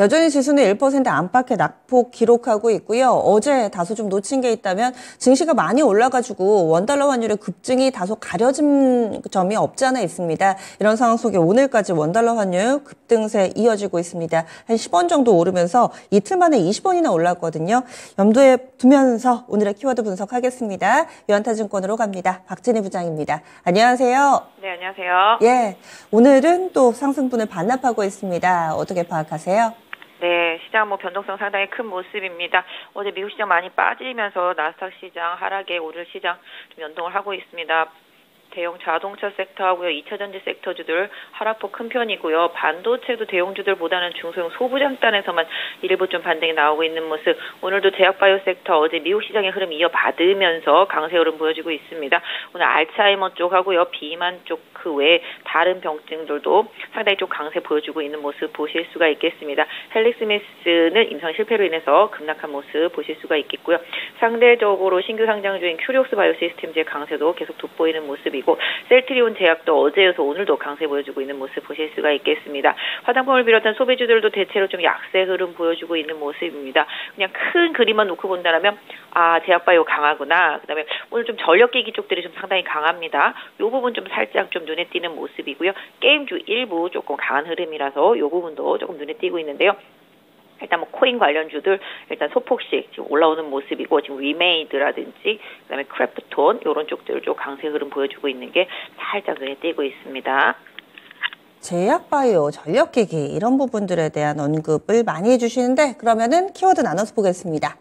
여전히 지수는 1% 안팎의 낙폭 기록하고 있고요. 어제 다소 좀 놓친 게 있다면 증시가 많이 올라가지고 원달러 환율의 급증이 다소 가려진 점이 없지 않아 있습니다. 이런 상황 속에 오늘까지 원달러 환율 급등세 이어지고 있습니다. 한 10원 정도 오르면서 이틀 만에 20원이나 올랐거든요. 염두에 두면서 오늘의 키워드 분석하겠습니다. 유한타증권으로 갑니다. 박진희 부장입니다. 안녕하세요. 네, 안녕하세요. 예, 오늘은 또 상승분을 반납하고 있습니다. 어떻게 파악하세요? 네, 시장 변동성 상당히 큰 모습입니다. 어제 미국 시장 많이 빠지면서 나스닥 시장 하락에 오늘 시장 좀 연동을 하고 있습니다. 대형 자동차 섹터하고요, 2차전지 섹터주들 하락폭 큰 편이고요. 반도체도 대형주들보다는 중소형 소부장단에서만 일부 좀 반등이 나오고 있는 모습. 오늘도 제약바이오 섹터 어제 미국 시장의 흐름 이어받으면서 강세 흐름 보여주고 있습니다. 오늘 알츠하이머 쪽하고요, 비만 쪽 그 외에 다른 병증들도 상당히 좀 강세 보여주고 있는 모습 보실 수가 있겠습니다. 헬릭스미스는 임상 실패로 인해서 급락한 모습 보실 수가 있겠고요. 상대적으로 신규 상장 중인 큐리옥스 바이오시스템즈의 강세도 계속 돋보이는 모습이고, 셀트리온 제약도 어제여서 오늘도 강세 보여주고 있는 모습 보실 수가 있겠습니다. 화장품을 비롯한 소비주들도 대체로 좀 약세 흐름 보여주고 있는 모습입니다. 그냥 큰 그림만 놓고 본다면 제약바이오 강하구나. 그다음에 오늘 좀 전력기기 쪽들이 좀 상당히 강합니다. 이 부분 좀 살짝 좀 눈에 띄는 모습이고요. 게임주 일부 조금 강한 흐름이라서 이 부분도 조금 눈에 띄고 있는데요. 일단 코인 관련주들 일단 소폭씩 지금 올라오는 모습이고, 지금 위메이드라든지 그다음에 크래프톤 이런 쪽들 좀 강세 흐름 보여주고 있는 게 살짝 눈에 띄고 있습니다. 제약바이오, 전력기기 이런 부분들에 대한 언급을 많이 해주시는데, 그러면은 키워드 나눠서 보겠습니다.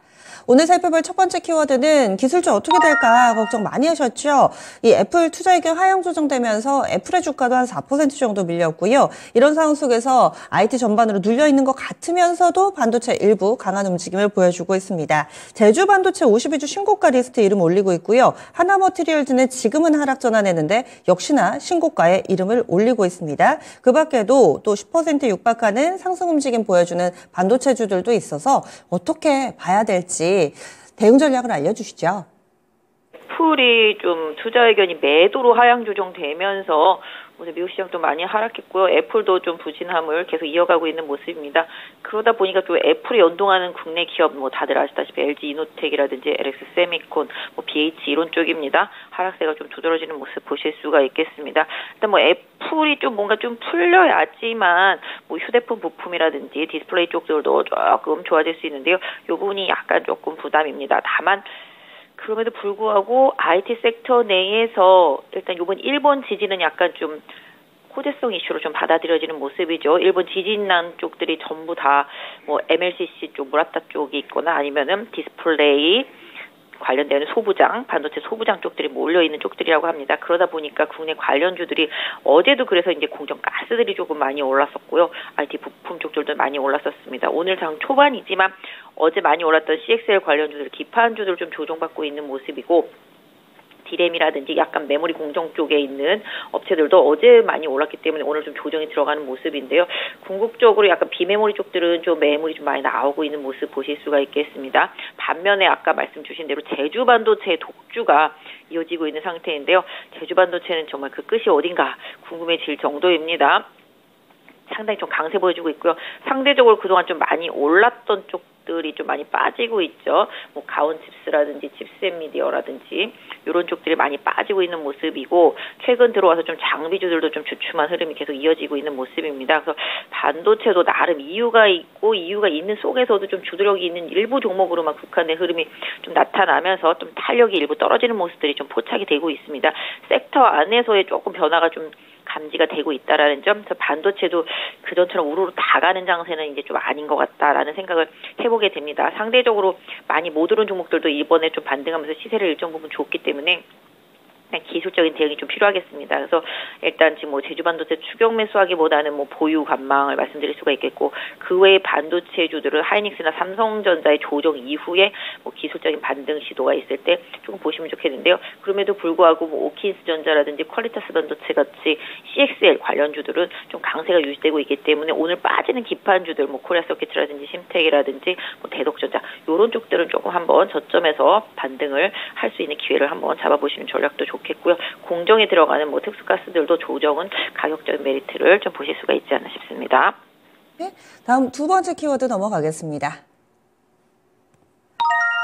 오늘 살펴볼 첫 번째 키워드는 기술주 어떻게 될까 걱정 많이 하셨죠? 이 애플 투자 의견 하향 조정되면서 애플의 주가도 한 4% 정도 밀렸고요. 이런 상황 속에서 IT 전반으로 눌려 있는 것 같으면서도 반도체 일부 강한 움직임을 보여주고 있습니다. 제주 반도체 52주 신고가 리스트 이름 올리고 있고요. 하나머티리얼즈는 지금은 하락 전환했는데 역시나 신고가에 이름을 올리고 있습니다. 그 밖에도 또 10% 육박하는 상승 움직임 보여주는 반도체주들도 있어서 어떻게 봐야 될지 대응 전략을 알려주시죠. 애플이 좀 투자 의견이 매도로 하향 조정되면서 오늘 미국 시장도 많이 하락했고요. 애플도 좀 부진함을 계속 이어가고 있는 모습입니다. 그러다 보니까 또 애플에 연동하는 국내 기업 다들 아시다시피 LG 이노텍이라든지 LX 세미콘, BH 이런 쪽입니다. 하락세가 좀 두드러지는 모습 보실 수가 있겠습니다. 일단 애플이 좀 뭔가 좀 풀려야지만 휴대폰 부품이라든지 디스플레이 쪽들도 조금 좋아질 수 있는데요. 이 부분이 약간 조금 부담입니다. 다만 그럼에도 불구하고 IT 섹터 내에서 일단 이번 일본 지진은 약간 좀 호재성 이슈로 좀 받아들여지는 모습이죠. 일본 지진 난 쪽들이 전부 다 MLCC 쪽, 무라타 쪽이 있거나 아니면은 디스플레이 관련되는 소부장, 반도체 소부장 쪽들이 몰려있는 쪽들이라고 합니다. 그러다 보니까 국내 관련주들이 어제도 그래서 이제 공정 가스들이 조금 많이 올랐었고요. IT 부품 쪽들도 많이 올랐었습니다. 오늘 장 초반이지만 어제 많이 올랐던 CXL 관련주들, 기판주들 좀 조정받고 있는 모습이고, 디램이라든지 약간 메모리 공정 쪽에 있는 업체들도 어제 많이 올랐기 때문에 오늘 좀 조정이 들어가는 모습인데요. 궁극적으로 약간 비메모리 쪽들은 좀 매물이 좀 많이 나오고 있는 모습 보실 수가 있겠습니다. 반면에 아까 말씀 주신 대로 제주 반도체 독주가 이어지고 있는 상태인데요. 제주 반도체는 정말 그 끝이 어딘가 궁금해질 정도입니다. 상당히 좀 강세 보여주고 있고요. 상대적으로 그동안 좀 많이 올랐던 쪽들이 좀 많이 빠지고 있죠. 가온칩스라든지 칩셋미디어라든지 이런 쪽들이 많이 빠지고 있는 모습이고, 최근 들어와서 좀 장비주들도 좀 주춤한 흐름이 계속 이어지고 있는 모습입니다. 그래서 반도체도 나름 이유가 있고, 이유가 있는 속에서도 좀 주도력이 있는 일부 종목으로만 국한된 흐름이 좀 나타나면서 좀 탄력이 일부 떨어지는 모습들이 좀 포착이 되고 있습니다. 섹터 안에서의 조금 변화가 좀 감지가 되고 있다라는 점, 그래서 반도체도 그전처럼 우르르 다 가는 장세는 이제 좀 아닌 것 같다라는 생각을 해보게 됩니다. 상대적으로 많이 못 오른 종목들도 이번에 좀 반등하면서 시세를 일정 부분 줬기 때문에 기술적인 대응이 좀 필요하겠습니다. 그래서 일단 지금 제주 반도체 추격 매수하기보다는 보유 관망을 말씀드릴 수가 있겠고, 그 외의 반도체주들은 하이닉스나 삼성전자의 조정 이후에 기술적인 반등 시도가 있을 때 조금 보시면 좋겠는데요. 그럼에도 불구하고 오킨스전자라든지 퀄리타스 반도체 같이 CXL 관련주들은 좀 강세가 유지되고 있기 때문에 오늘 빠지는 기판주들, 코리아서킷이라든지 심텍이라든지 대덕전자 이런 쪽들은 조금 한번 저점에서 반등을 할 수 있는 기회를 한번 잡아보시는 전략도 좋겠고요. 공정에 들어가는 특수가스들도 조정은 가격적인 메리트를 좀 보실 수가 있지 않나 싶습니다. 네, 다음 두 번째 키워드 넘어가겠습니다.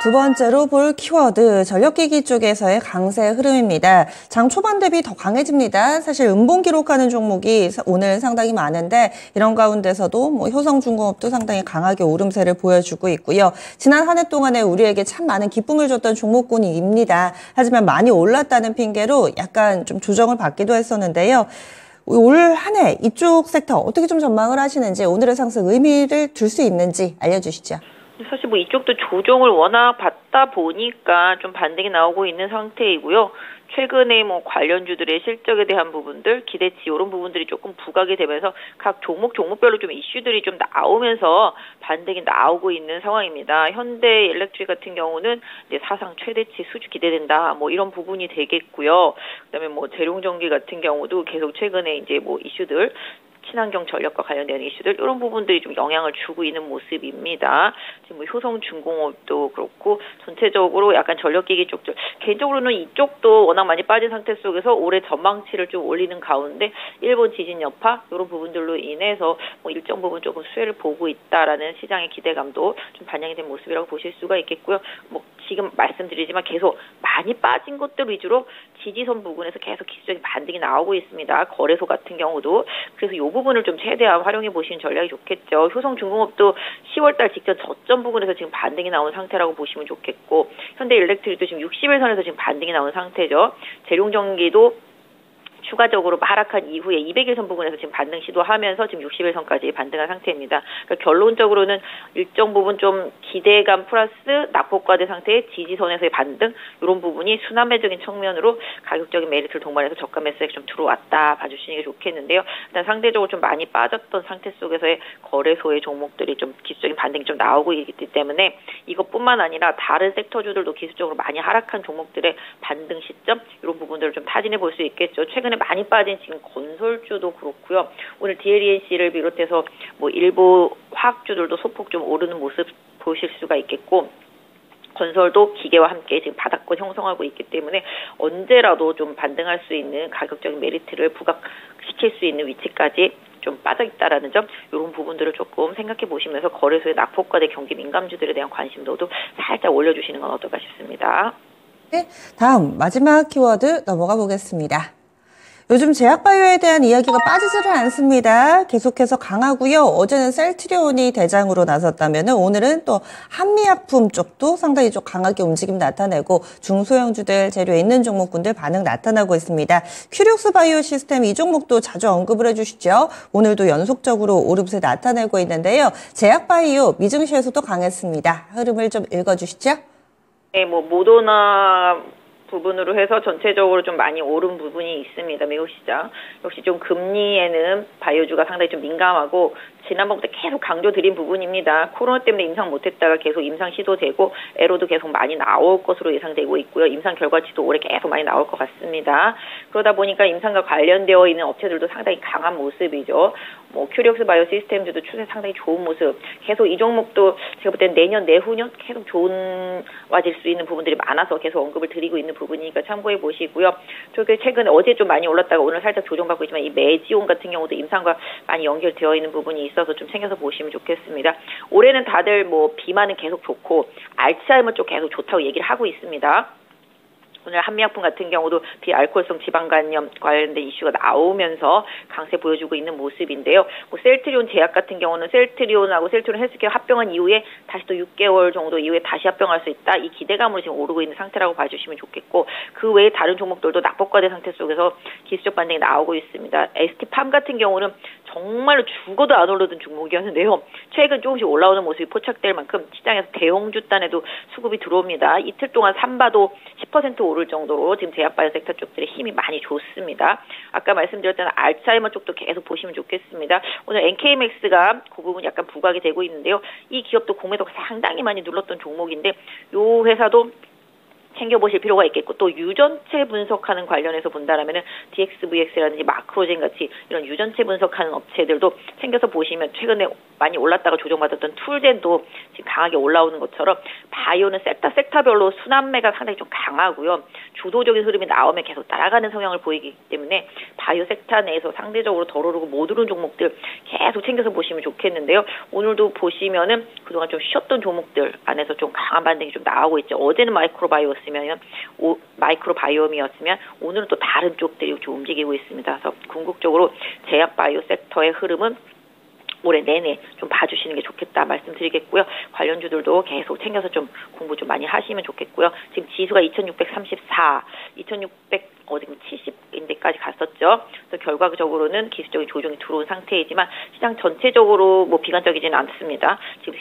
두 번째로 볼 키워드, 전력기기 쪽에서의 강세 흐름입니다. 장 초반 대비 더 강해집니다. 사실 음봉 기록하는 종목이 오늘 상당히 많은데 이런 가운데서도 효성중공업도 상당히 강하게 오름세를 보여주고 있고요. 지난 한 해 동안에 우리에게 참 많은 기쁨을 줬던 종목군입니다. 하지만 많이 올랐다는 핑계로 약간 좀 조정을 받기도 했었는데요. 올 한 해 이쪽 섹터 어떻게 좀 전망을 하시는지, 오늘의 상승 의미를 둘 수 있는지 알려주시죠. 사실 뭐 이쪽도 조정을 워낙 받다 보니까 좀 반등이 나오고 있는 상태이고요. 최근에 뭐 관련주들의 실적에 대한 부분들, 기대치 이런 부분들이 조금 부각이 되면서 각 종목별로 좀 이슈들이 좀 나오면서 반등이 나오고 있는 상황입니다. 현대일렉트릭 같은 경우는 이제 사상 최대치 수주 기대된다, 뭐 이런 부분이 되겠고요. 그다음에 뭐 재룡전기 같은 경우도 계속 최근에 이제 뭐 이슈들, 친환경 전력과 관련된 이슈들, 이런 부분들이 좀 영향을 주고 있는 모습입니다. 지금 뭐 효성중공업도 그렇고 전체적으로 약간 전력기기 쪽들, 개인적으로는 이쪽도 워낙 많이 빠진 상태 속에서 올해 전망치를 좀 올리는 가운데 일본 지진 여파 이런 부분들로 인해서 뭐 일정 부분 조금 수혜를 보고 있다라는 시장의 기대감도 좀 반영이 된 모습이라고 보실 수가 있겠고요. 뭐 지금 말씀드리지만 계속 많이 빠진 것들 위주로 지지선 부분에서 계속 기술적인 반등이 나오고 있습니다. 거래소 같은 경우도. 그래서 이 부분을 좀 최대한 활용해 보시는 전략이 좋겠죠. 효성중공업도 10월달 직전 저점 부분에서 지금 반등이 나온 상태라고 보시면 좋겠고, 현대일렉트릭도 지금 60일선에서 지금 반등이 나온 상태죠. 재룡전기도 추가적으로 하락한 이후에 200일선 부분에서 지금 반등 시도하면서 지금 60일선까지 반등한 상태입니다. 그러니까 결론적으로는 일정 부분 좀 기대감 플러스 낙폭과대 상태의 지지선에서의 반등, 이런 부분이 순환매적인 측면으로 가격적인 메리트를 동반해서 저가 매수액 좀 들어왔다 봐주시는 게 좋겠는데요. 일단 상대적으로 좀 많이 빠졌던 상태 속에서의 거래소의 종목들이 좀 기술적인 반등이 좀 나오고 있기 때문에 이것뿐만 아니라 다른 섹터주들도 기술적으로 많이 하락한 종목들의 반등 시점, 이런 부분들을 좀 타진해 볼 수 있겠죠. 최근에 많이 빠진 지금 건설주도 그렇고요. 오늘 DLENC를 비롯해서 뭐 일부 화학주들도 소폭 좀 오르는 모습 보실 수가 있겠고, 건설도 기계와 함께 지금 바닥권 형성하고 있기 때문에 언제라도 좀 반등할 수 있는 가격적인 메리트를 부각시킬 수 있는 위치까지 좀 빠져있다라는 점, 이런 부분들을 조금 생각해 보시면서 거래소의 낙폭과대 경기 민감주들에 대한 관심도도 살짝 올려주시는 건 어떨까 싶습니다. 네, 다음 마지막 키워드 넘어가 보겠습니다. 요즘 제약바이오에 대한 이야기가 빠지지를 않습니다. 계속해서 강하고요. 어제는 셀트리온이 대장으로 나섰다면 오늘은 또 한미약품 쪽도 상당히 좀 강하게 움직임 나타내고, 중소형주들 재료에 있는 종목군들 반응 나타나고 있습니다. 큐력스 바이오 시스템, 이 종목도 자주 언급을 해주시죠. 오늘도 연속적으로 오름세 나타내고 있는데요. 제약바이오 미증시에서도 강했습니다. 흐름을 좀 읽어주시죠. 네, 뭐 모더나 부분으로 해서 전체적으로 좀 많이 오른 부분이 있습니다. 미국 시장. 역시 좀 금리에는 바이오주가 상당히 좀 민감하고, 지난번부터 계속 강조드린 부분입니다. 코로나 때문에 임상 못했다가 계속 임상 시도되고, 에러도 계속 많이 나올 것으로 예상되고 있고요. 임상 결과치도 올해 계속 많이 나올 것 같습니다. 그러다 보니까 임상과 관련되어 있는 업체들도 상당히 강한 모습이죠. 뭐 큐력스 바이오 시스템들도 추세 상당히 좋은 모습. 계속 이 종목도 제가 볼 때는 내년, 내후년 계속 좋아질 수 있는 부분들이 많아서 계속 언급을 드리고 있는 부분이니까 참고해 보시고요. 저게 최근에 어제 좀 많이 올랐다가 오늘 살짝 조정받고 있지만, 이 메지온 같은 경우도 임상과 많이 연결되어 있는 부분이 있어서 좀 챙겨서 보시면 좋겠습니다. 올해는 다들 뭐 비만은 계속 좋고 알츠하이머 쪽 계속 좋다고 얘기를 하고 있습니다. 오늘 한미약품 같은 경우도 비알코올성 지방간염 관련된 이슈가 나오면서 강세 보여주고 있는 모습인데요. 뭐 셀트리온 제약 같은 경우는 셀트리온하고 셀트리온 헬스케어 합병한 이후에 다시 또 6개월 정도 이후에 다시 합병할 수 있다, 이 기대감으로 지금 오르고 있는 상태라고 봐주시면 좋겠고, 그 외에 다른 종목들도 낙폭과대 상태 속에서 기술적 반등이 나오고 있습니다. ST팜 같은 경우는 정말로 죽어도 안 오르던 종목이었는데요. 최근 조금씩 올라오는 모습이 포착될 만큼 시장에서 대형주 단에도 수급이 들어옵니다. 이틀 동안 삼바도 10% 오를 정도로 지금 제약바이오 섹터 쪽들의 힘이 많이 좋습니다. 아까 말씀드렸던 알츠하이머 쪽도 계속 보시면 좋겠습니다. 오늘 NK맥스가 그 부분 약간 부각이 되고 있는데요. 이 기업도 공매도가 상당히 많이 눌렀던 종목인데, 이 회사도 챙겨보실 필요가 있겠고, 또 유전체 분석하는 관련해서 본다라면은 DXVX라든지 마크로젠 같이 이런 유전체 분석하는 업체들도 챙겨서 보시면 최근에 많이 올랐다가 조정받았던 툴젠도 지금 강하게 올라오는 것처럼 바이오는 섹터별로 순환매가 상당히 좀 강하고요. 주도적인 흐름이 나오면 계속 따라가는 성향을 보이기 때문에 바이오 섹터 내에서 상대적으로 덜 오르고 못 오른 종목들 계속 챙겨서 보시면 좋겠는데요. 오늘도 보시면은 그동안 좀 쉬었던 종목들 안에서 좀 강한 반등이 좀 나오고 있죠. 어제는 마이크로바이옴이었으면 오늘은 또 다른 쪽들이 좀 움직이고 있습니다. 그래서 궁극적으로 제약 바이오 섹터의 흐름은 올해 내내 좀 봐주시는 게 좋겠다 말씀드리겠고요. 관련주들도 계속 챙겨서 좀 공부 좀 많이 하시면 좋겠고요. 지금 지수가 2634, 2670인데까지 갔었죠. 그래서 결과적으로는 기술적인 조정이 들어온 상태이지만 시장 전체적으로 뭐 비관적이지는 않습니다. 지금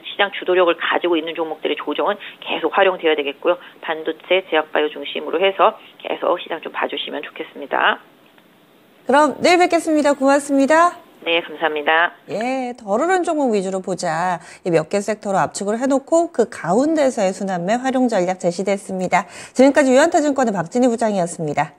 시장 주도력을 가지고 있는 종목들의 조정은 계속 활용되어야 되겠고요. 반도체, 제약바이오 중심으로 해서 계속 시장 좀 봐주시면 좋겠습니다. 그럼 내일 뵙겠습니다. 고맙습니다. 네, 감사합니다. 예, 덜 오른 종목 위주로 보자. 몇 개 섹터로 압축을 해놓고 그 가운데서의 순환매 활용 전략 제시됐습니다. 지금까지 유한타증권의 박진희 부장이었습니다.